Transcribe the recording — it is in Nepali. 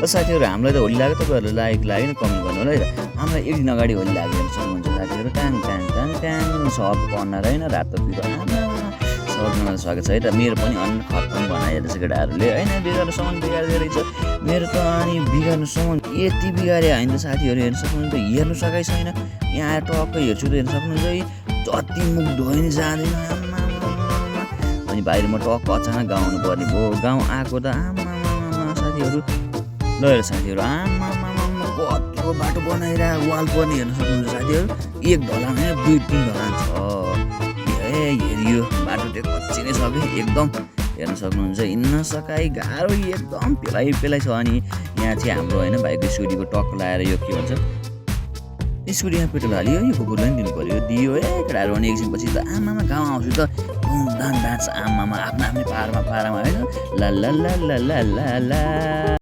र साथीहरू हामीलाई त होली लाग्यो, तपाईँहरूलाई लागेको लागेन कमेन्ट गर्नु होला है। हामीलाई एक दिन अगाडि होली लाग्यो भने सक्नुहुन्छ साथीहरू। ट्याङ ट्याङ ट्याङ ट्याङ सब कर्नर होइन, रातो पिरो सबजनालाई स्वागत छ है त। मेरो पनि अन्न खत्तम बनाइहाल्छ केटाहरूले होइन, बिगार्नुसम्म बिगार्दो रहेछ मेरो त। अनि बिगार्नुसम्म यति बिगारे होइन त साथीहरू, हेर्नु सक्नुहुन्छ, हेर्नु सकाइ छैन। यहाँ आएर टक्कै हेर्छु त हेर्नु सक्नुहुन्छ है, जति मुख धोइ नि जाँदैन। अनि बाहिर म टक्क अचानक गाउँ आउनु पर्ने भयो। गाउँ आएको त आमा साथीहरू, ल हेर साथीहरू, आमा कत्रो बाटो बनाएर वाल पर्ने हेर्नु सक्नुहुन्छ साथीहरू। एक ढलान होइन, 2-3 ढलान छ। हेरियो बाटो त्यो कच्ची नै छ कि एकदम, हेर्न सक्नुहुन्छ। हिँड्न सकाइ गाह्रो, एकदम पेलाइ छ। अनि यहाँ चाहिँ हाम्रो होइन भाइको स्कुटीको टक्क लगाएर यो के भन्छ स्कुटी यहाँ पेट्रोल हाल्यो, यो कुकुरलाई पनि दिनु पऱ्यो, दियो केटाहरू। अनि एकछिनपछि त आमामा गाउँ आउँछु त धुमधाम डान्स आमामा आफ्नो आफ्नै पारामा होइन, ला ला ला ला ला ला ला।